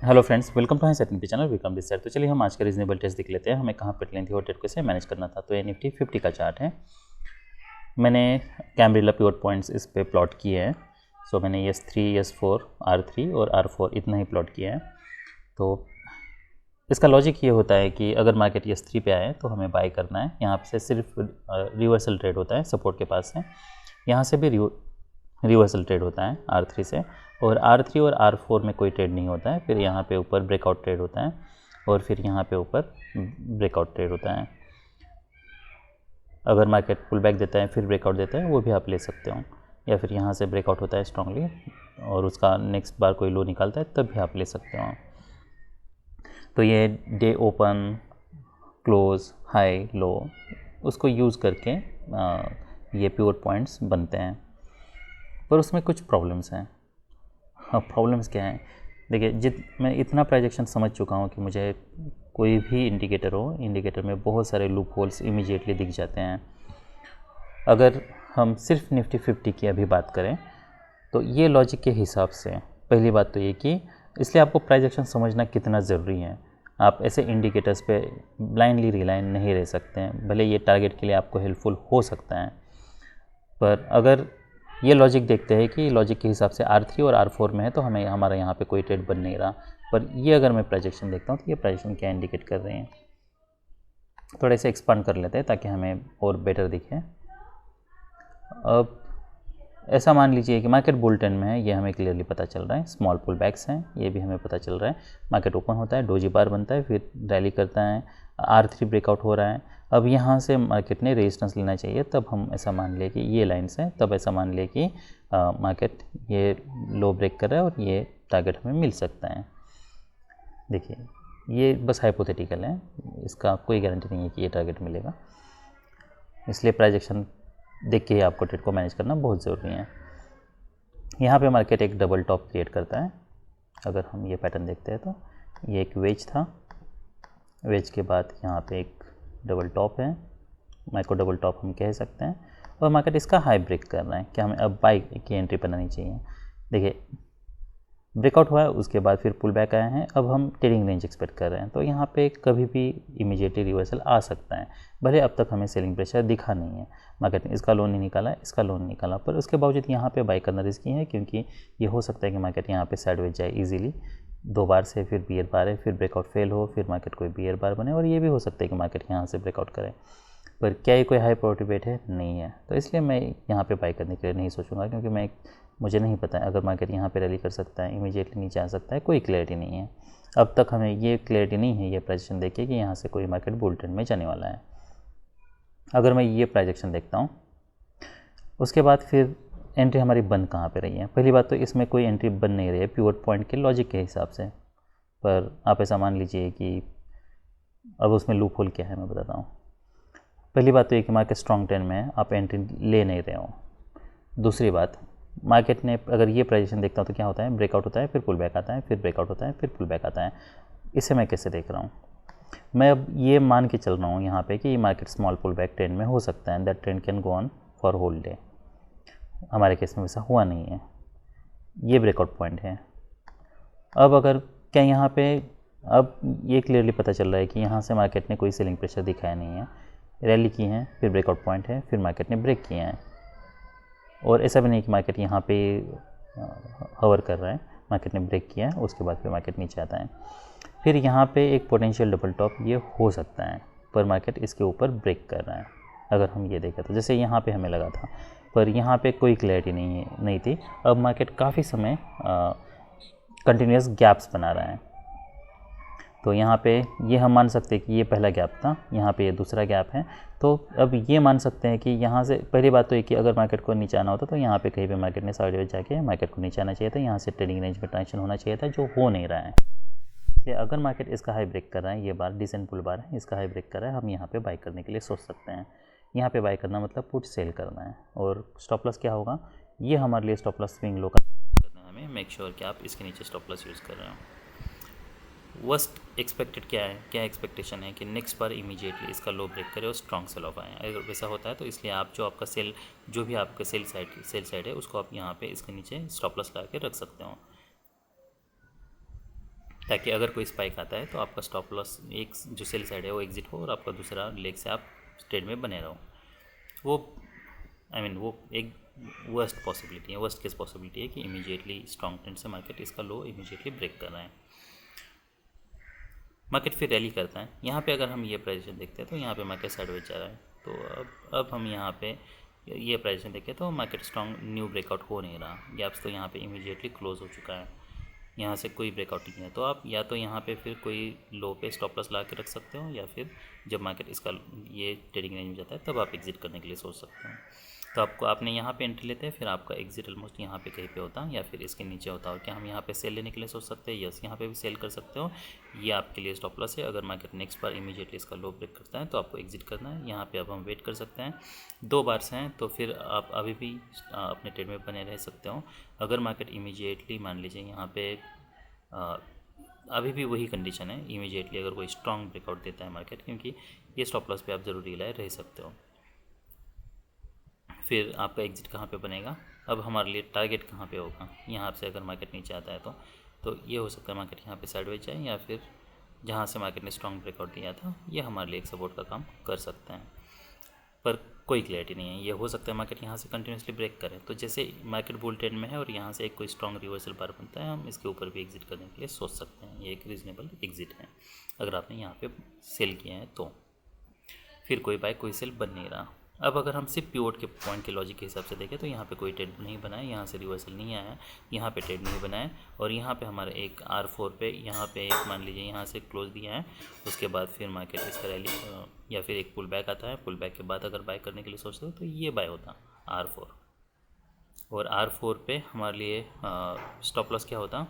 Hello friends, welcome to high setting channel. Welcome this side. तो चलिए हम आज का रीजनेबल टेस्ट देख लेते हैं, हमें कहाँ पर लेनी थी और ट्रेड कैसे मैनेज करना था। तो ये निफ्टी 50 का चार्ट है। मैंने कैम्ब्रिला पिवट पॉइंट्स इस पे प्लॉट किए हैं। सो मैंने S3, S4, R3 और R4 इतना ही प्लॉट किया है। तो इसका लॉजिक ये होता है कि अगर मार्केट S3 पे आए तो हमें बाय करना है। यहाँ से सिर्फ रिवर्सल ट्रेड होता है सपोर्ट के पास से, यहाँ से भी रिवर्सल ट्रेड होता है R3 से, और R3 और R4 में कोई ट्रेड नहीं होता है। फिर यहाँ पे ऊपर ब्रेकआउट ट्रेड होता है और फिर यहाँ पे ऊपर ब्रेकआउट ट्रेड होता है। अगर मार्केट पुल बैक देता है फिर ब्रेकआउट देता है, वो भी आप ले सकते हो, या फिर यहाँ से ब्रेकआउट होता है स्ट्रांगली और उसका नेक्स्ट बार कोई लो निकालता है तब भी आप ले सकते हो। तो ये डे ओपन, क्लोज, हाई, लो उसको यूज़ करके ये पिवट पॉइंट्स बनते हैं। पर उसमें कुछ प्रॉब्लम्स हैं। हाँ, प्रॉब्लम्स क्या हैं? देखिए, मैं इतना प्रोजेक्शन समझ चुका हूँ कि मुझे कोई भी इंडिकेटर हो, इंडिकेटर में बहुत सारे लूप होल्स इमीडिएटली दिख जाते हैं। अगर हम सिर्फ निफ्टी 50 की अभी बात करें तो ये लॉजिक के हिसाब से पहली बात तो ये कि इसलिए आपको प्रोजेक्शन समझना कितना ज़रूरी है। आप ऐसे इंडिकेटर्स पे ब्लाइंडली रिलाय नहीं रह सकते हैं। भले ये टारगेट के लिए आपको हेल्पफुल हो सकता है, पर अगर ये लॉजिक देखते हैं कि लॉजिक के हिसाब से R3 और R4 में है तो हमें हमारा यहाँ पे कोई ट्रेड बन नहीं रहा। पर ये अगर मैं प्रोजेक्शन देखता हूँ तो ये प्रोजेक्शन क्या इंडिकेट कर रहे हैं, थोड़े से एक्सपांड कर लेते हैं ताकि हमें और बेटर दिखे। अब ऐसा मान लीजिए कि मार्केट बुल ट्रेंड में है, ये हमें क्लियरली पता चल रहा है। स्मॉल पुल बैक्स हैं, ये भी हमें पता चल रहा है। मार्केट ओपन होता है, डोजी बार बनता है, फिर रैली करता है, R3 ब्रेकआउट हो रहा है। अब यहाँ से मार्केट ने रेजिस्टेंस लेना चाहिए, तब हम ऐसा मान ले कि ये लाइन्स हैं, तब ऐसा मान ले कि मार्केट ये लो ब्रेक कर रहा है और ये टारगेट हमें मिल सकता है। देखिए, ये बस हाइपोथेटिकल है, इसका कोई गारंटी नहीं है कि ये टारगेट मिलेगा। इसलिए प्रोजेक्शन देख के ही आपको ट्रेड को मैनेज करना बहुत ज़रूरी है। यहाँ पे मार्केट एक डबल टॉप क्रिएट करता है। अगर हम ये पैटर्न देखते हैं तो ये एक वेज था, वेज के बाद यहाँ पे एक डबल टॉप है, माइक्रो डबल टॉप हम कह सकते हैं, और मार्केट इसका हाई ब्रेक कर रहा है। क्या हमें अब बाई की एंट्री बनानी चाहिए? देखिए, ब्रेकआउट हुआ है, उसके बाद फिर पुल बैक आया है, अब हम ट्रेडिंग रेंज एक्सपेक्ट कर रहे हैं। तो यहाँ पे कभी भी इमीडिएटली रिवर्सल आ सकता है। भले अब तक हमें सेलिंग प्रेशर दिखा नहीं है, मार्केट ने इसका लोन नहीं निकाला, इसका लोन निकाला, पर उसके बावजूद यहाँ पे बाई करना रिस्की है, क्योंकि ये हो सकता है कि मार्केट यहाँ पे साइडवेज जाए इजीली 2 बार से, फिर बियर बार है, फिर ब्रेकआउट फेल हो, फिर मार्केट कोई बियर बार बने, और ये भी हो सकता है कि मार्केट यहाँ से ब्रेकआउट करे। पर क्या ये कोई हाई प्रायोरिटी बेट है? नहीं है। तो इसलिए मैं यहाँ पे बाई करने के लिए नहीं सोचूंगा, क्योंकि मुझे नहीं पता है अगर मार्केट यहाँ पे रैली कर सकता है, इमीडिएटली नीचे आ सकता है, कोई क्लैरिटी नहीं है। अब तक हमें ये क्लैरिटी नहीं है ये प्रोजेक्शन देखिए कि यहाँ से कोई मार्केट बुल ट्रेंड में जाने वाला है। अगर मैं ये प्रोजेक्शन देखता हूँ, उसके बाद फिर एंट्री हमारी बंद कहाँ पे रही है? पहली बात तो इसमें कोई एंट्री बन नहीं रही है पिवट पॉइंट के लॉजिक के हिसाब से। पर आप ऐसा मान लीजिए कि अब उसमें लूप होल क्या है मैं बताता हूँ। पहली बात तो ये कि मार्केट स्ट्रॉन्ग ट्रेंड में है, आप एंट्री ले नहीं रहे हो। दूसरी बात, मार्केट ने अगर ये पोजीशन देखता हूँ तो क्या होता है? ब्रेकआउट होता है, फिर पुल बैक आता है, फिर ब्रेकआउट होता है, फिर पुल बैक आता है। इसे मैं कैसे देख रहा हूँ? मैं अब ये मान के चल रहा हूँ यहाँ पे कि ये market small pull back trend में हो सकता है, that trend can go on for whole day. हमारे केस में वैसा हुआ नहीं है, ये ब्रेकआउट पॉइंट है। अब अगर क्या यहाँ पे अब ये क्लियरली पता चल रहा है कि यहाँ से मार्केट ने कोई सेलिंग प्रेशर दिखाया नहीं है, रैली की है, फिर ब्रेकआउट पॉइंट है, फिर मार्केट ने ब्रेक किया है, और ऐसा भी नहीं कि मार्केट यहाँ पे हवर कर रहा है, मार्केट ने ब्रेक किया है, उसके बाद फिर मार्केट नीचे आता है। फिर यहाँ पे एक पोटेंशियल डबल टॉप ये हो सकता है, पर मार्केट इसके ऊपर ब्रेक कर रहा है। अगर हम ये देखें तो जैसे यहाँ पे हमें लगा था, पर यहाँ पे कोई क्लैरिटी नहीं थी। अब मार्केट काफ़ी समय कंटिन्यूस गैप्स बना रहा है। तो यहाँ पे ये हम मान सकते हैं कि ये पहला गैप था, यहाँ पे ये दूसरा गैप है। तो अब ये मान सकते हैं कि यहाँ से पहली बात तो ये कि अगर मार्केट को नीचे आना होता तो यहाँ पे कहीं पे मार्केट ने साइडवेज जाके मार्केट को नीचे आना चाहिए था, यहाँ से ट्रेडिंग रेंज में ट्रांजिशन होना चाहिए था, जो हो नहीं रहा है। कि अगर मार्केट इसका हाई ब्रेक कर रहा है, ये बार डिसेंट पुल बार है, इसका हाई ब्रेक कर रहा है, हम यहाँ पे बाई करने के लिए सोच सकते हैं। यहाँ पे बाई करना मतलब पुट सेल करना है। और स्टॉप लॉस क्या होगा? ये हमारे लिए स्टॉप लॉस स्विंग लो करना है, हमें मेक श्योर कि आप इसके नीचे स्टॉप लॉस यूज़ कर रहे हो। वर्स्ट एक्सपेक्टेड क्या है, क्या एक्सपेक्टेशन है कि नेक्स्ट बार इमीडिएटली इसका लो ब्रेक करे और स्ट्रॉन्ग सेल ऑफ आए। अगर वैसा होता है तो इसलिए आप जो आपका सेल, जो भी आपका सेल साइड है, उसको आप यहाँ पे इसके नीचे स्टॉप लॉस लगा के रख सकते हो। ताकि अगर कोई स्पाइक आता है तो आपका स्टॉप लॉस एक जो सेल साइड है वो एग्जिट हो और आपका दूसरा लेग से आप ट्रेड में बने रहो। वो वो एक वर्स्ट पॉसिबिलिटी है, वर्स्ट केस पॉसिबिलिटी है कि इमीडिएटली स्ट्रॉन्ग ट्रेंड से मार्केट इसका लो इमीडिएटली ब्रेक कर रहा है। मार्केट फिर रैली करता है। यहाँ पे अगर हम ये प्राइजेशन देखते हैं तो यहाँ पे मार्केट साइडवेज जा रहा है। तो अब हम यहाँ पे ये प्राइजेशन देखें तो मार्केट स्ट्रॉन्ग न्यू ब्रेकआउट हो नहीं रहा, गैप्स तो यहाँ पे इमीडिएटली क्लोज हो चुका है, यहाँ से कोई ब्रेकआउट नहीं है। तो आप या तो यहाँ पे फिर कोई लो पे स्टॉप लॉस ला के रख सकते हो, या फिर जब मार्केट इसका ये ट्रेडिंग रेंज में जाता है तब आप एग्जिट करने के लिए सोच सकते हो। तो आपने यहाँ पे एंट्री लेते हैं, फिर आपका एग्जिट ऑलमोस्ट यहाँ पे कहीं पे होता है या फिर इसके नीचे होता है। और क्या हम यहाँ पे सेल लेने के लिए सोच सकते हैं? यस, यहाँ पे भी सेल कर सकते हो, ये आपके लिए स्टॉप लॉस है। अगर मार्केट नेक्स्ट बार इमीडिएटली इसका लो ब्रेक करता है तो आपको एग्जिट करना है। यहाँ पे अब हम वेट कर सकते हैं, 2 बार्स हैं तो फिर आप अभी भी अपने ट्रेड में बने रह सकते हो। अगर मार्केट इमीडिएटली मान लीजिए यहाँ पे अभी भी वही कंडीशन है, इमीडिएटली अगर कोई स्ट्रॉन्ग ब्रेकआउट देता है मार्केट, क्योंकि ये स्टॉप लॉस पे आप ज़रूर रिलाय रह सकते हो। फिर आपका एग्जिट कहाँ पे बनेगा? अब हमारे लिए टारगेट कहाँ पे होगा? यहाँ से अगर मार्केट नीचे आता है तो ये हो सकता है मार्केट यहाँ पे साइडवेज जाए, या फिर जहाँ से मार्केट ने स्ट्रॉन्ग ब्रेकआउट दिया था ये हमारे लिए एक सपोर्ट का काम कर सकते हैं। पर कोई क्लैरिटी नहीं है, ये हो सकता है मार्केट यहाँ से कंटिन्यूसली ब्रेक करे। तो जैसे मार्केट बुल ट्रेंड में है और यहाँ से एक कोई स्ट्रॉन्ग रिवर्सल बार बनता है, हम इसके ऊपर भी एग्जिट करने के लिए सोच सकते हैं। ये एक रीजनेबल एग्जिट है अगर आपने यहाँ पे सेल किया है तो। फिर कोई बाय कोई सेल बन नहीं रहा। अब अगर हम सिर्फ पिवोट के पॉइंट के लॉजिक के हिसाब से देखें तो यहाँ पे कोई ट्रेड नहीं बना है, यहाँ से रिवर्सल नहीं आया है, यहाँ पे ट्रेड नहीं बना है, और यहाँ पे हमारा एक R4 पे यहाँ पे एक मान लीजिए यहाँ से क्लोज दिया है, उसके बाद फिर मार्केट इसका रैली या फिर एक पुल बैक आता है। पुल बैक के बाद अगर बाय करने के लिए सोचते हो तो ये बाय होता R4, और R4 पे हमारे लिए स्टॉप लॉस क्या होता?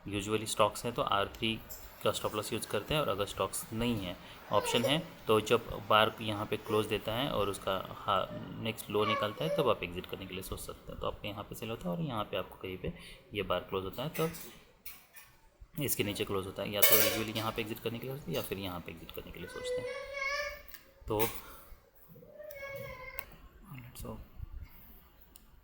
यूजुअली स्टॉक्स हैं तो R3 का स्टॉप लॉस यूज़ करते हैं, और अगर स्टॉक्स नहीं है, ऑप्शन है, तो जब बार यहाँ पे क्लोज देता है और उसका नेक्स्ट लो निकलता है तब आप एग्जिट करने के लिए सोच सकते हैं। तो आपको यहाँ पे सेल होता है और यहाँ पे आपको कहीं पे ये बार क्लोज होता है तब इसके नीचे क्लोज होता है, या तो यूजुअली यहाँ पे एग्जिट करने के लिए सोचते हैं या फिर यहाँ पे एग्जिट करने के लिए सोचते हैं। तो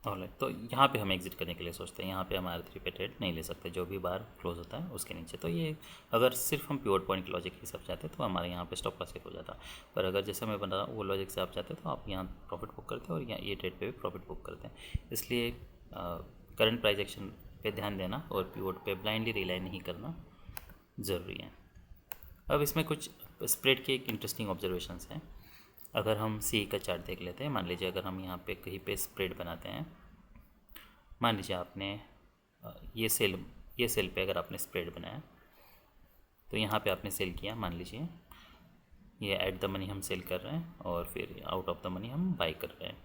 ऑलराइट, तो यहाँ पे हम एग्जिट करने के लिए सोचते हैं। यहाँ पे हम R3 पे ट्रेड नहीं ले सकते, जो भी बार क्लोज होता है उसके नीचे। तो ये अगर सिर्फ हम प्योर पॉइंट के लॉजिक के हिसाब से जाते हैं तो हमारे यहाँ पे स्टॉप लॉस हिट हो जाता। पर अगर जैसे मैं बता रहा हूँ वो लॉजिक से आप जाते हैं तो आप यहाँ प्रॉफिट बुक करते हैं और यहाँ ये ट्रेड पे भी प्रॉफिट बुक करते हैं। इसलिए करंट प्राइस एक्शन पे ध्यान देना और प्योर पे ब्लाइंडली रिलाई नहीं करना ज़रूरी है। अब इसमें कुछ स्प्रेड के एक इंटरेस्टिंग ऑब्जर्वेशंस हैं। अगर हम सी का चार्ट देख लेते हैं, मान लीजिए अगर हम यहाँ पे कहीं पे स्प्रेड बनाते हैं, मान लीजिए आपने ये सेल पे अगर आपने स्प्रेड बनाया तो यहाँ पे आपने सेल किया, मान लीजिए ये एट द मनी हम सेल कर रहे हैं और फिर आउट ऑफ द मनी हम बाई कर रहे हैं।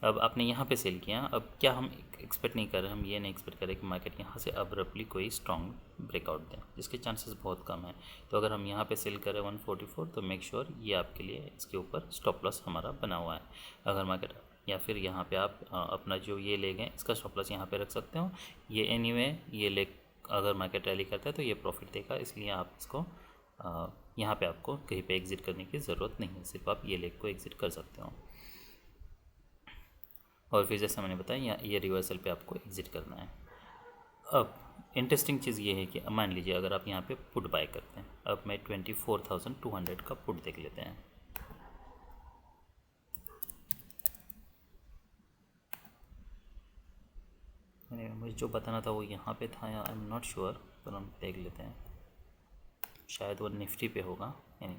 अब आपने यहाँ पे सेल किया, अब क्या हम एक्सपेक्ट नहीं कर रहे, हम ये नहीं एक्सपेक्ट करें कि मार्केट यहाँ से अब्रप्टली कोई स्ट्रॉन्ग ब्रेकआउट दें, जिसके चांसेस बहुत कम है। तो अगर हम यहाँ पे सेल करें 144 तो मेक श्योर ये आपके लिए इसके ऊपर स्टॉप लॉस हमारा बना हुआ है। अगर मार्केट या फिर यहाँ पे आप अपना जो ये लेग है इसका स्टॉप लॉस यहाँ पे रख सकते हो। ये एनीवे ये लेग अगर मार्केट रैली करता है तो ये प्रॉफिट देगा, इसलिए आप इसको यहाँ पे आपको कहीं पे एग्जिट करने की ज़रूरत नहीं है, सिर्फ आप ये लेग को एग्जिट कर सकते हो। और फिर जैसा मैंने बताया ये रिवर्सल पे आपको एग्जिट करना है। अब इंटरेस्टिंग चीज़ ये है कि मान लीजिए अगर आप यहाँ पे पुट बाय करते हैं, अब मैं 24,200 का पुट देख लेते हैं। मुझे जो बताना था वो यहाँ पे था, आई एम नॉट श्योर, पर हम देख लेते हैं, शायद वो निफ्टी पे होगा यानी।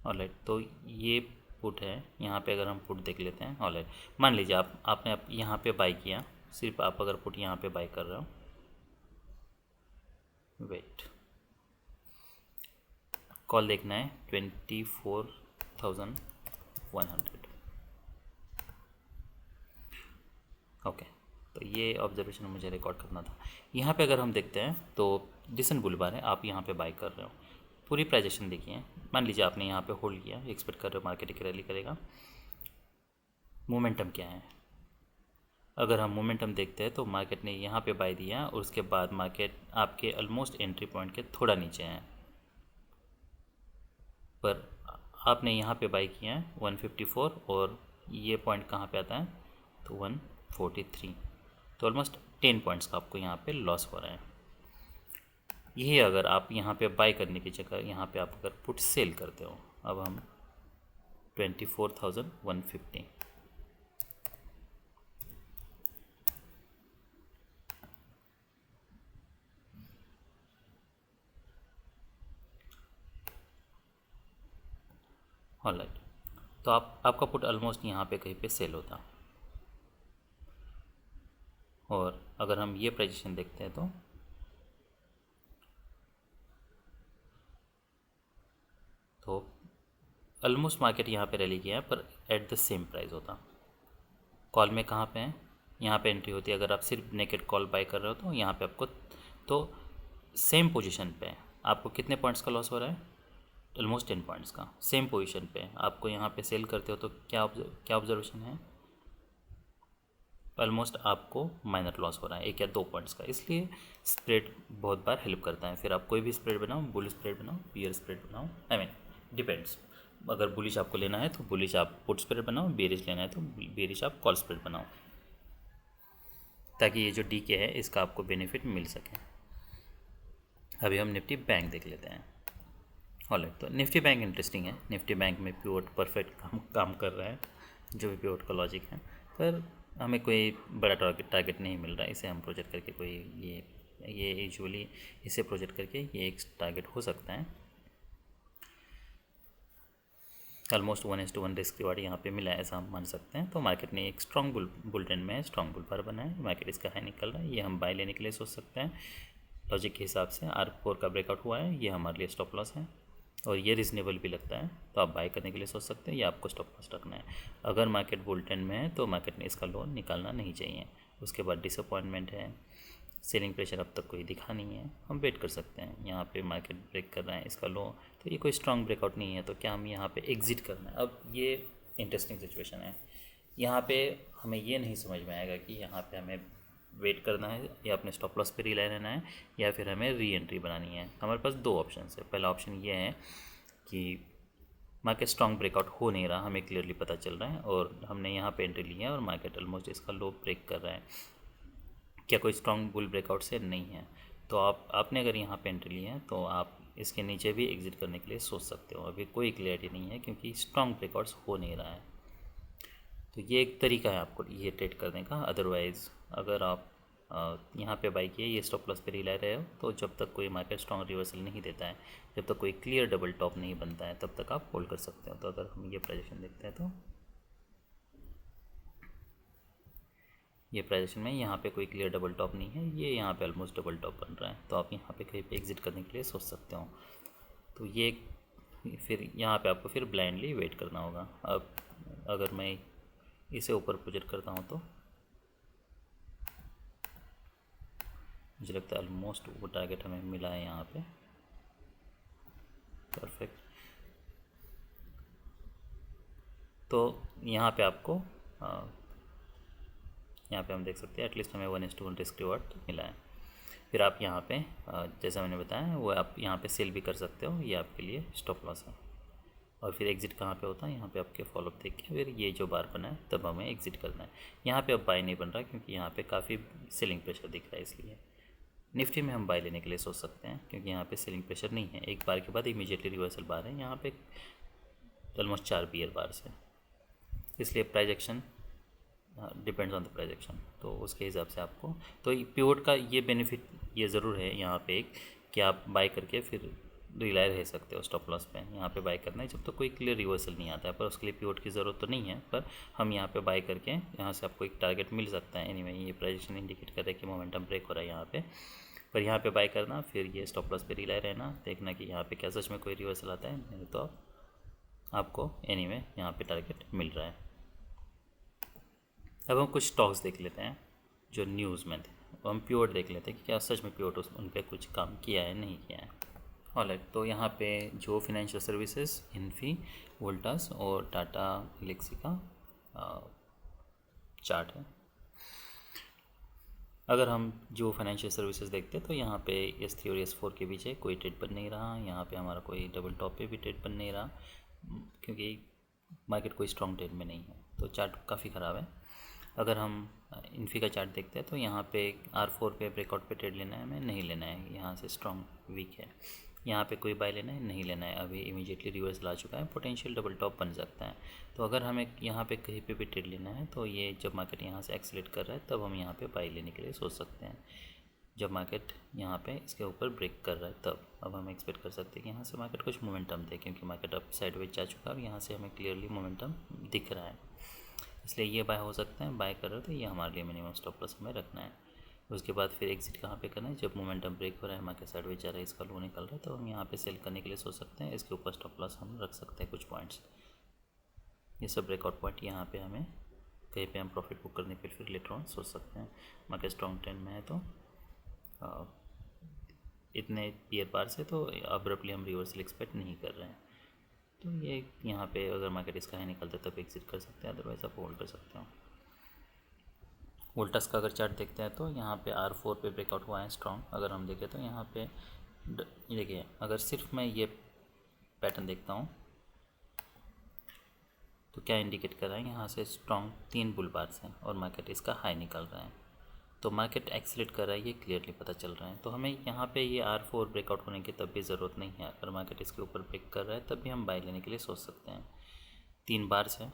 ऑलराइट, तो ये पुट है, यहाँ पे अगर हम पुट देख लेते हैं। ऑलराइट, मान लीजिए आपने यहाँ पे बाई किया, सिर्फ आप अगर पुट यहाँ पे बाई कर रहे हो, वेट, कॉल देखना है 24,100। ओके, तो ये ऑब्जर्वेशन मुझे रिकॉर्ड करना था। यहाँ पे अगर हम देखते हैं तो डिसेंट बुलबार है, आप यहाँ पे बाई कर रहे हो, पूरी प्राइजेशन देखिए। मान लीजिए आपने यहाँ पे होल्ड किया, एक्सपेक्ट कर रहे हो मार्केट की रैली करेगा। मोमेंटम क्या है? अगर हम मोमेंटम देखते हैं तो मार्केट ने यहाँ पे बाई दिया और उसके बाद मार्केट आपके ऑलमोस्ट एंट्री पॉइंट के थोड़ा नीचे है, पर आपने यहाँ पे बाई किया है 154 और ये पॉइंट कहाँ पे आता है तो 143, तो ऑलमोस्ट 10 पॉइंट्स का आपको यहाँ पे लॉस हो रहा है। यही अगर आप यहाँ पे बाय करने की जगह यहाँ पे आप अगर पुट सेल करते हो, अब हम 24,150 ऑलराइट, तो आपका पुट ऑलमोस्ट यहाँ पे कहीं पे सेल होता। और अगर हम ये पोजीशन देखते हैं तो ऑलमोस्ट मार्केट यहाँ पे रैली किया है, पर एट द सेम प्राइस होता। कॉल में कहाँ पे है, यहाँ पे एंट्री होती है। अगर आप सिर्फ नेकेड कॉल बाय कर रहे हो तो यहाँ पे आपको तो सेम पोजीशन पे आपको कितने पॉइंट्स का लॉस हो रहा है, ऑलमोस्ट 10 पॉइंट्स का। सेम पोजीशन पे आपको यहाँ पे सेल करते हो तो क्या ऑब्जर्वेशन है, ऑलमोस्ट आपको माइनर लॉस हो रहा है 1 या 2 पॉइंट्स का। इसलिए स्प्रेड बहुत बार हेल्प करता है। फिर आप कोई भी स्प्रेड बनाओ, बुल स्प्रेड बनाओ, बियर स्प्रेड बनाओ, आई मीन डिपेंड्स। अगर बुलिश आपको लेना है तो बुलिश आप पुट स्प्रेड बनाओ, बेरिश लेना है तो बेरिश आप कॉल स्प्रेड बनाओ, ताकि ये जो डीके है इसका आपको बेनिफिट मिल सके। अभी हम निफ्टी बैंक देख लेते हैं। ऑलराइट, तो निफ्टी बैंक इंटरेस्टिंग है। निफ्टी बैंक में पिवोट परफेक्ट काम कर रहा है, जो भी पिवोट का लॉजिक है, पर हमें कोई बड़ा टारगेट नहीं मिल रहा है। इसे हम प्रोजेक्ट करके कोई ये यूजुअली इसे प्रोजेक्ट करके ये एक टारगेट हो सकता है। ऑलमोस्ट 1:1 रिस्क रिवार्ड यहाँ पे मिला है, ऐसा हम मान सकते हैं। तो मार्केट ने एक स्ट्रॉन्ग बुल ट्रेंड में है, स्ट्रॉन्ग बुल बार बना है, मार्केट इसका हाई निकल रहा है। ये हम बाय लेने के लिए सोच सकते हैं। लॉजिक के हिसाब से R4 का ब्रेकआउट हुआ है, ये हमारे लिए स्टॉप लॉस है और ये रीजनेबल भी लगता है, तो आप बाय करने के लिए सोच सकते हैं। या आपको स्टॉप लॉस रखना है। अगर मार्केट बुल ट्रेंड में है तो मार्केट ने इसका लोन निकालना नहीं चाहिए। उसके बाद डिसअपॉइंटमेंट है, सेलिंग प्रेशर अब तक कोई दिखा नहीं है, हम वेट कर सकते हैं। यहाँ पे मार्केट ब्रेक कर रहा है, इसका लो, तो ये कोई स्ट्रॉन्ग ब्रेकआउट नहीं है, तो क्या हम यहाँ पे एग्जिट करना है। अब ये इंटरेस्टिंग सिचुएशन है। यहाँ पे हमें ये नहीं समझ में आएगा कि यहाँ पे हमें वेट करना है या अपने स्टॉप लॉस पे रिलाई रहना है या फिर हमें री एंट्री बनानी है। हमारे पास 2 ऑप्शन है। पहला ऑप्शन ये है कि मार्केट स्ट्रॉन्ग ब्रेकआउट हो नहीं रहा, हमें क्लियरली पता चल रहा है और हमने यहाँ पे एंट्री ली है और मार्केट ऑलमोस्ट इसका लो ब्रेक कर रहा है, क्या कोई स्ट्रॉन्ग बुल ब्रेकआउट से नहीं है। तो आपने अगर यहाँ पे एंट्री ली है तो आप इसके नीचे भी एग्जिट करने के लिए सोच सकते हो। अभी कोई क्लियरिटी नहीं है क्योंकि स्ट्रॉन्ग ब्रेकआउट्स हो नहीं रहा है। तो ये एक तरीका है आपको ये ट्रेड करने का। अदरवाइज़ अगर आप यहाँ पे बाई किए, ये स्टॉप लॉस पे रिलाई रहे हो, तो जब तक कोई मार्केट स्ट्रॉन्ग रिवर्सल नहीं देता है, जब तक कोई क्लियर डबल टॉप नहीं बनता है, तब तक आप होल्ड कर सकते हो। तो अगर हम ये प्राइजेशन देखते हैं तो ये प्राइजेशन में यहाँ पे कोई क्लियर डबल टॉप नहीं है, ये यहाँ पे ऑलमोस्ट डबल टॉप बन रहा है, तो आप यहाँ पे कहीं पे एग्जिट करने के लिए सोच सकते हो। तो ये फिर यहाँ पे आपको फिर ब्लाइंडली वेट करना होगा। अब अगर मैं इसे ऊपर प्रोजेक्ट करता हूँ तो मुझे लगता है ऑलमोस्ट वो टारगेट हमें मिला है यहाँ पे, परफेक्ट। तो यहाँ पे आपको यहाँ पे हम देख सकते हैं एटलीस्ट हमें 1:1 रिस्क रिवार्ड मिला है। फिर आप यहाँ पे जैसा मैंने बताया वो आप यहाँ पे सेल भी कर सकते हो, ये आपके लिए स्टॉप लॉस है। और फिर एग्जिट कहाँ पे होता है, यहाँ पे आपके फॉलोअप देख के फिर ये जो बार बना है तब हमें एग्जिट करना है। यहाँ पे अब बाय नहीं बन रहा क्योंकि यहाँ पे काफ़ी सेलिंग प्रेशर दिख रहा है, इसलिए निफ्टी में हम बाय लेने के लिए सोच सकते हैं क्योंकि यहाँ पे सेलिंग प्रेशर नहीं है। एक बार के बाद इमीडिएटली रिवर्सल बार है, यहाँ पे ऑलमोस्ट 4 बियर बार्स है, इसलिए price action depends on the price action. तो उसके हिसाब से आपको तो पिवोट का ये बेनिफिट ये ज़रूर है यहाँ पे एक कि आप बाय करके फिर रिलाई रह सकते हो स्टॉप लॉस पे। यहाँ पे बाय करना है जब तक तो कोई क्लियर रिवर्सल नहीं आता है, पर उसके लिए पिवोट की ज़रूरत तो नहीं है, पर हम यहाँ पे बाय करके यहाँ से आपको एक टारगेट मिल सकता है। एनीवे ये प्राइजेशन इंडिकेट कर रहा है कि मोमेंटम ब्रेक हो रहा है यहाँ पे, पर यहाँ पे बाय करना, फिर ये स्टॉप लॉस पे रिलाई रहना, देखना कि यहाँ पे क्या सच में कोई रिवर्सल आता है, नहीं तो आपको एनीवे यहाँ पे टारगेट मिल रहा है। अब हम कुछ स्टॉक्स देख लेते हैं जो न्यूज़ में थे। हम पिवोट देख लेते हैं कि क्या सच में पिवोट उन पर कुछ काम किया है नहीं किया है। ऑलराइट, तो यहाँ पे जो फिनेंशियल सर्विसेज, इन्फी, वोल्टास और टाटा एलेक्सी का चार्ट है। अगर हम जो फाइनेंशियल सर्विसेज देखते हैं तो यहाँ पे S3 और S4 के बीच कोई ट्रेड बन नहीं रहा। यहाँ पे हमारा कोई डबल टॉप पे भी ट्रेड बन नहीं रहा क्योंकि मार्केट कोई स्ट्रॉन्ग ट्रेड में नहीं है, तो चार्ट काफ़ी ख़राब है। अगर हम इन्फी का चार्ट देखते हैं तो यहाँ पे R4 पे ब्रेकआउट पे ट्रेड लेना है हमें, नहीं लेना है, यहाँ से स्ट्रॉन्ग वीक है। यहाँ पे कोई बाय लेना है, नहीं लेना है, अभी इमीडिएटली रिवर्सल आ चुका है, पोटेंशियल डबल टॉप बन सकता है। तो अगर हमें यहाँ पे कहीं पे भी ट्रेड लेना है तो ये जब मार्केट यहाँ से एक्सेलेरेट कर रहा है तब हम यहाँ पे बाय लेने के लिए सोच सकते हैं। जब मार्केट यहाँ पे इसके ऊपर ब्रेक कर रहा है तब अब हम एक्सपेक्ट कर सकते हैं कि यहाँ से मार्केट कुछ मोमेंटम दे, क्योंकि मार्केट अब साइडवेज जा चुका है और यहाँ से हमें क्लियरली मोमेंटम दिख रहा है, इसलिए ये बाय हो सकता है। बाय कर रहे हो तो ये हमारे लिए मिनिमम स्टॉप लॉस हमें रखना है। उसके बाद फिर एग्जिट कहाँ पे करना है, जब मोमेंटम ब्रेक हो रहा है, मार्केट साइडवेज जा रहा है, इसका लो निकल रहा है, तो हम यहाँ पे सेल करने के लिए सोच सकते हैं। इसके ऊपर स्टॉप लॉस हम रख सकते हैं कुछ पॉइंट्स। ये सब ब्रेकआउट पॉइंट यहाँ पे हमें कहीं पे हम प्रॉफिट बुक करने के लिए फिर लेटर ऑन सोच सकते हैं। मार्केट स्ट्रॉन्ग ट्रेंड में है तो इतने ईयर पार से तो अब्रप्टली हम रिवर्सल एक्सपेक्ट नहीं कर रहे हैं। तो ये यहाँ पे अगर मार्केट इसका हाई निकलता है तब एग्जिट कर सकते हैं, अदरवाइज आप होल्ड कर सकते हो। वोल्टस का अगर चार्ट देखते हैं तो यहाँ पे R4 पे ब्रेकआउट हुआ है स्ट्रॉन्ग। अगर हम देखें तो यहाँ पे देखिए, अगर सिर्फ मैं ये पैटर्न देखता हूँ तो क्या इंडिकेट कर रहा है, यहाँ से स्ट्रॉन्ग 3 बुल बार्स हैं और मार्केट इसका हाई निकल रहा है, तो मार्केट एक्सेलेरेट कर रहा है, ये क्लियरली पता चल रहा है। तो हमें यहाँ पे ये R4 ब्रेकआउट होने की तब भी ज़रूरत नहीं है। अगर मार्केट इसके ऊपर ब्रेक कर रहा है तब भी हम बाय लेने के लिए सोच सकते हैं। 3 बार्स है,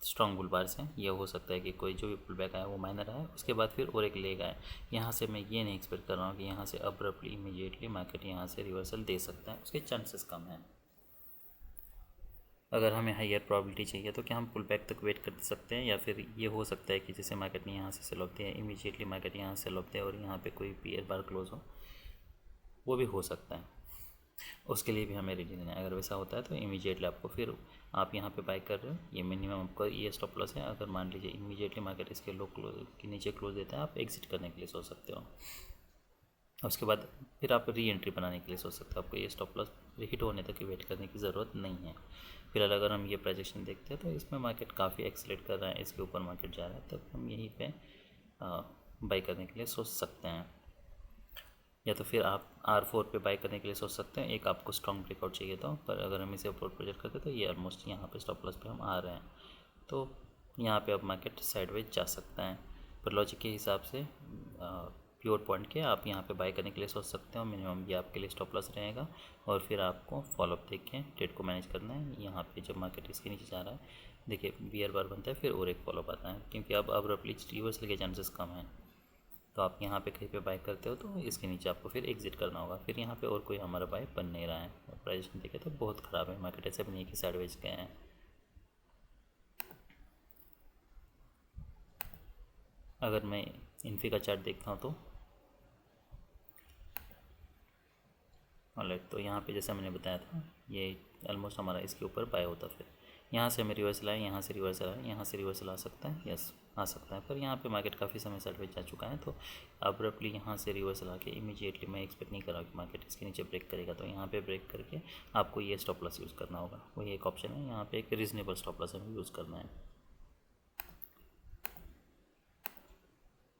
स्ट्रॉन्ग बुल बार्स हैं, ये हो सकता है कि कोई जो भी पुल बैक आया वो माइनर आया, उसके बाद फिर और एक लेग आए। यहाँ से मैं ये नहीं एक्सपेक्ट कर रहा हूँ कि यहाँ से अब्रप्टली इमीडिएटली मार्केट यहाँ से रिवर्सल दे सकता है, उसके चांसेस कम हैं। अगर हमें हायर प्रॉबिलिटी चाहिए तो क्या हम पुल बैक तक वेट कर सकते हैं, या फिर ये हो सकता है कि जैसे मार्केट ने यहाँ से सेल ऑफ दिया, इमीडिएटली मार्केट यहाँ से सेल ऑफ दिया और यहाँ पे कोई पीयर बार क्लोज हो, वो भी हो सकता है। उसके लिए भी हमें रेडी रहना है। अगर वैसा होता है तो इमीडिएटली आपको फिर आप यहाँ पे बाय कर रहे हो, ये मिनिमम आपका ये स्टॉप लॉस है। अगर मान लीजिए इमीडिएटली मार्केट इसके लो क्लोज के नीचे क्लोज देता है, आप एग्जिट करने के लिए सोच सकते हो। उसके बाद फिर आप री एंट्री बनाने के लिए सोच सकते हो। आपको ये स्टॉप लॉस हिट होने तक वेट करने की ज़रूरत नहीं है। फिलहाल अगर हम ये प्रोजेक्शन देखते हैं तो इसमें मार्केट काफ़ी एक्सेलेरेट कर रहा है, इसके ऊपर मार्केट जा रहा है, तब हम यहीं पे बाई करने के लिए सोच सकते हैं। या तो फिर आप R4 पे बाई करने के लिए सोच सकते हैं। एक आपको स्ट्रॉन्ग ब्रेकआउट चाहिए था, पर अगर हम इसे ऊपर प्रोजेक्ट करते तो ये ऑलमोस्ट यहाँ पे स्टॉप लॉस पे हम आ रहे हैं, तो यहाँ पे अब मार्केट साइडवेज जा सकता है। पर लॉजिक के हिसाब से प्योर पॉइंट के आप यहाँ पे बाय करने के लिए सोच सकते हो। मिनिमम ये आपके लिए स्टॉप लॉस रहेगा और फिर आपको फॉलोअप देख के ट्रेड को मैनेज करना है। यहाँ पे जब मार्केट इसके नीचे जा रहा है, देखिए बियर बार बनता है, फिर और एक फॉलोअप आता है, क्योंकि अब अब्रप्टली रिवर्सल के चांसेस कम हैं। तो आप यहाँ पे कहीं पे बाय करते हो तो इसके नीचे आपको फिर एग्जिट करना होगा। फिर यहाँ पे और कोई हमारा बाय बन नहीं रहा है। प्राइस देखे तो बहुत ख़राब है, मार्केट ऐसे भी नहीं कि साइडवेज गए हैं। अगर मैं इन्फी का चार्ट देखता हूँ तो ऑलराइट, तो यहाँ पे जैसा मैंने बताया था, ये ऑलमोस्ट हमारा इसके ऊपर बाय होता। फिर यहाँ से हमें रिवर्सल आया, यहाँ से रिवर्सल आया, यहाँ से रिवर्सल आ सकता है, यस आ सकता है। पर यहाँ पे मार्केट काफ़ी समय साइडवेज जा चुका है, तो अब्रप्टली यहाँ से रिवर्सल आके इमीडिएटली मैं एक्सपेक्ट नहीं कर रहा कि मार्केट इसके नीचे ब्रेक करेगा। तो यहाँ पे ब्रेक करके आपको ये स्टॉप लॉस यूज़ करना होगा, वही एक ऑप्शन है। यहाँ पे एक रीजनेबल स्टॉप लॉस हमें यूज़ करना है।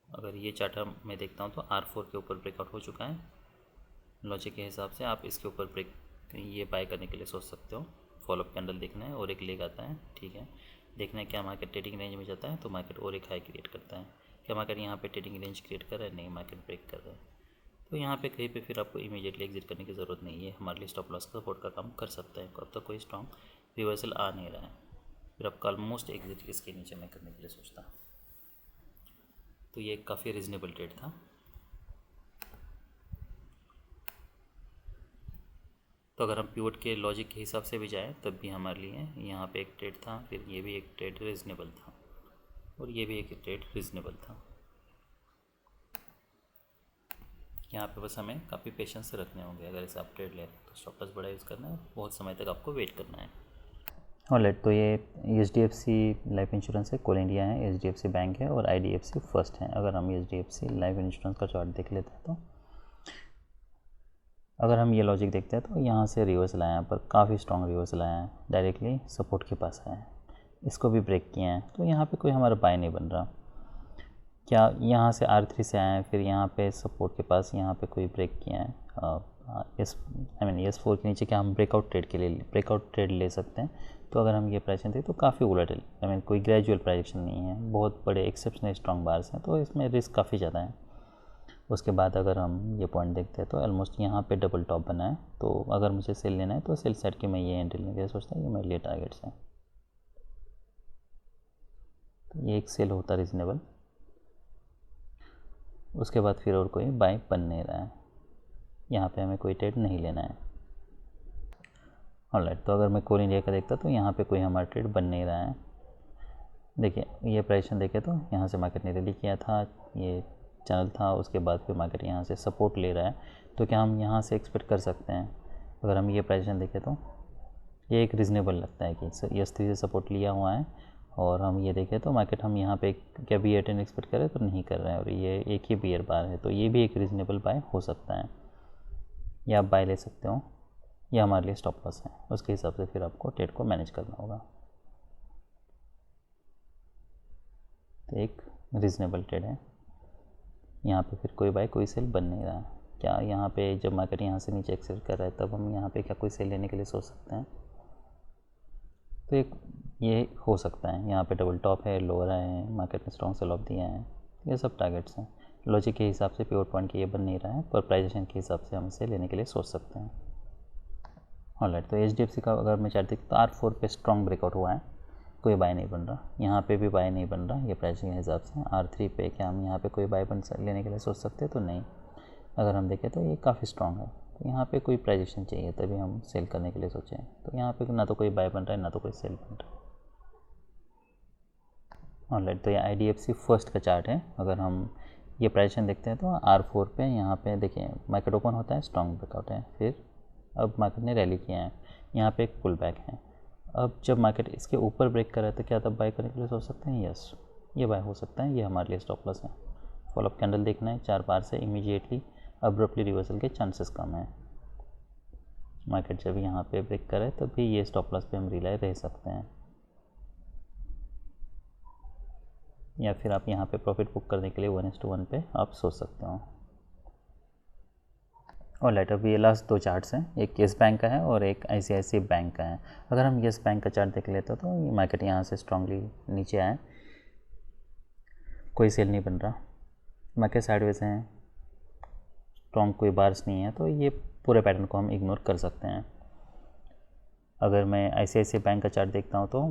अगर ये चार्ट मैं देखता हूँ तो R4 के ऊपर ब्रेकआउट हो चुका है। लॉजिक के हिसाब से आप इसके ऊपर ब्रेक ये बाय करने के लिए सोच सकते हो। फॉलोअप कैंडल देखना है और एक लेग आता है, ठीक है। देखना है क्या मार्केट ट्रेडिंग रेंज में जाता है तो मार्केट और एक हाई क्रिएट करता है। क्या मार्केट यहाँ पे ट्रेडिंग रेंज क्रिएट कर रहा है? नहीं, मार्केट ब्रेक कर रहा है। तो यहाँ पे कहीं पे फिर आपको इमीडिएटली एग्जिट करने की ज़रूरत नहीं है। हमारे लिए स्टॉप लॉस का सपोर्ट का काम कर सकता है। अब तक कोई स्ट्रॉन्ग रिवर्सल आ नहीं रहा है, फिर आपका ऑलमोस्ट एग्जिट इसके नीचे मैं करने के लिए सोचता। तो ये काफ़ी रीजनेबल ट्रेड था। तो अगर हम पिवट के लॉजिक के हिसाब से भी जाएँ तब भी हमारे लिए यहाँ पे एक ट्रेड था, फिर ये भी एक ट्रेड रीज़नेबल था और ये भी एक ट्रेड रीज़नेबल था। यहाँ पे बस हमें काफ़ी पेशेंस से रखने होंगे। अगर ऐसे आप ट्रेड ले तो स्टॉप लॉस बड़ा यूज़ करना है, बहुत समय तक आपको वेट करना है। ऑलराइट, तो ये HDFC लाइफ इंश्योरेंस है, कोल इंडिया है, HDFC बैंक है और IDFC फर्स्ट है। अगर हम HDFC लाइफ इंश्योरेंस का चार्ट देख लेते हैं तो अगर हम ये लॉजिक देखते हैं तो यहाँ से रिवर्सल आया है, पर काफ़ी स्ट्रॉन्ग रिवर्सल आया है, डायरेक्टली सपोर्ट के पास आया है, इसको भी ब्रेक किए हैं। तो यहाँ पे कोई हमारा बाय नहीं बन रहा। क्या यहाँ से R3 से आए हैं, फिर यहाँ पे सपोर्ट के पास यहाँ पे कोई ब्रेक किया है। S4 के नीचे क्या हम ब्रेकआउट ट्रेड ले सकते हैं? तो अगर हम ये प्राइजेशन देखें तो काफ़ी वोलेटाइल, आई मीन कोई ग्रेजुअल प्राइजेशन नहीं है, बहुत बड़े एक्सेप्शनल स्ट्रॉन्ग बार्स हैं, तो इसमें रिस्क काफ़ी ज़्यादा है। उसके बाद अगर हम ये पॉइंट देखते हैं तो ऑलमोस्ट यहाँ पे डबल टॉप बना है, तो अगर मुझे सेल लेना है तो सेल सेट के मैं ये एंट्री लेने के सोचता हूँ, ये मेरे लिए टारगेट्स हैं। तो ये एक सेल होता रीजनेबल। उसके बाद फिर और कोई बाय बन नहीं रहा है, यहाँ पे हमें कोई ट्रेड नहीं लेना है। ऑलराइट, तो अगर मैं कोल इंडिया का देखता तो यहाँ पे कोई हमारा ट्रेड बन नहीं रहा है। देखिए ये प्राइजेशन देखें तो यहाँ से मार्केट ने रैली किया था, ये चैनल था, उसके बाद फिर मार्केट यहाँ से सपोर्ट ले रहा है, तो क्या हम यहाँ से एक्सपेक्ट कर सकते हैं? अगर हम ये प्राइजेशन देखें तो ये एक रीज़नेबल लगता है कि S3 से सपोर्ट लिया हुआ है, और हम ये देखें तो मार्केट हम यहाँ पे क्या बियर ट्रेंड एक्सपेक्ट कर रहे हैं तो नहीं कर रहे हैं, और ये एक ही बियर बार है, तो ये भी एक रीज़नेबल बाय हो सकता है, या आप बाय ले सकते हो, या हमारे लिए स्टॉप लॉस है, उसके हिसाब से फिर आपको ट्रेड को मैनेज करना होगा। तो एक रीज़नेबल ट्रेड है, यहाँ पे फिर कोई बाय कोई सेल बन नहीं रहा। क्या यहाँ पे जब मार्केट यहाँ से नीचे एक्सेप्ट कर रहा है तब हम यहाँ पे क्या कोई सेल लेने के लिए सोच सकते हैं? तो एक ये हो सकता है, यहाँ पे डबल टॉप है, लोअर आए हैं, मार्केट ने स्ट्रॉन्ग सेल ऑफ दिया है, ये सब टारगेट्स हैं। लॉजिक के हिसाब से पिवट पॉइंट के ये बन नहीं रहा है, पर प्राइजेशन के हिसाब से हम इसे लेने के लिए सोच सकते हैं। ऑलराइट, तो HDFC का अगर मैं चार्ट देखता तो R4 पे स्ट्रॉन्ग ब्रेकआउट हुआ है, कोई बाय नहीं बन रहा, यहाँ पे भी बाय नहीं बन रहा, ये प्राइसिंग के हिसाब से। R3 पे क्या हम यहाँ पे कोई बाय लेने के लिए सोच सकते हैं? तो नहीं। अगर हम देखें तो ये काफ़ी स्ट्रॉन्ग है, तो यहाँ पे कोई प्राइजेशन चाहिए तभी हम सेल करने के लिए सोचें, तो यहाँ पे ना तो कोई बाय बन रहा है ना तो कोई सेल बन रहा है। ऑलराइट, तो ये IDFC फर्स्ट का चार्ट है। अगर हम ये प्राइजेशन देखते हैं तो R4 पे यहाँ पे देखिए मार्केट ओपन होता है, स्ट्रॉन्ग ब्रेकआउट है, फिर अब मार्केट ने रैली किया है, यहाँ पे एक पुल बैक है। अब जब मार्केट इसके ऊपर ब्रेक कर रहा है तो क्या तब बाय करने के लिए सोच सकते हैं? यस, ये बाय हो सकता है, ये हमारे लिए स्टॉप लॉस है। फॉलोअप कैंडल देखना है 4 बार से इमीडिएटली अब्रप्टली रिवर्सल के चांसेस कम है। मार्केट जब यहाँ पे ब्रेक करे तब भी ये स्टॉप लॉस पे हम रिलाय रह सकते हैं, या फिर आप यहाँ पे प्रॉफिट बुक करने के लिए 1:1 पे आप सोच सकते हो। ऑलराइट, अब ये लास्ट 2 चार्ट्स हैं, एक येस बैंक का है और एक ICICI बैंक का है। अगर हम येस बैंक का चार्ट देख लेते तो ये मार्केट यहाँ से स्ट्रांगली नीचे आए, कोई सेल नहीं बन रहा, मार्केट साइडवेज हैं, स्ट्रॉन्ग कोई बार्स नहीं है, तो ये पूरे पैटर्न को हम इग्नोर कर सकते हैं। अगर मैं ICICI बैंक का चार्ट देखता हूँ तो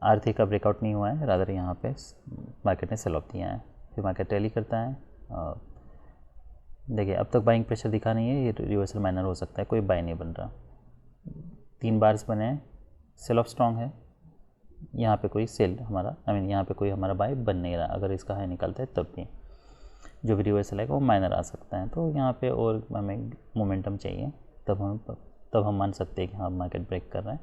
R3 का ब्रेकआउट नहीं हुआ है, रादर यहाँ पे मार्केट ने सेल ऑफ दिया है, फिर मार्केट रैली करता है। देखिए अब तक बाइंग प्रेशर दिखा नहीं है, ये रिवर्सल माइनर हो सकता है, कोई बाय नहीं बन रहा, 3 बार्स बने हैं, सेल ऑफ स्ट्रॉन्ग है, यहाँ पे कोई सेल हमारा यहाँ पे कोई हमारा बाय बन नहीं रहा। अगर इसका हाई निकलता है तब भी जो भी रिवर्सल है वो माइनर आ सकता है, तो यहाँ पे और हमें मोमेंटम चाहिए, तब हम मान सकते हैं कि हाँ मार्केट ब्रेक कर रहा है।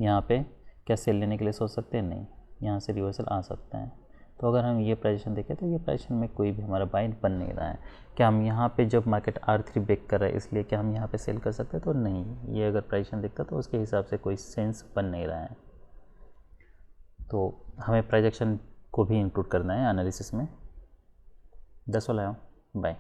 यहाँ पे क्या सेल लेने के लिए सोच सकते हैं? नहीं, यहाँ से रिवर्सल आ सकता है। तो अगर हम ये प्राइजेशन देखें तो ये प्राइजेशन में कोई भी हमारा बाय बन नहीं रहा है। क्या हम यहाँ पे जब मार्केट R3 ब्रेक कर रहा है इसलिए क्या हम यहाँ पे सेल कर सकते हैं? तो नहीं, ये अगर प्राइजेशन दिखता तो उसके हिसाब से कोई सेंस बन नहीं रहा है, तो हमें प्राइजेशन को भी इंक्लूड करना है एनालिसिस में। That's all. बाय।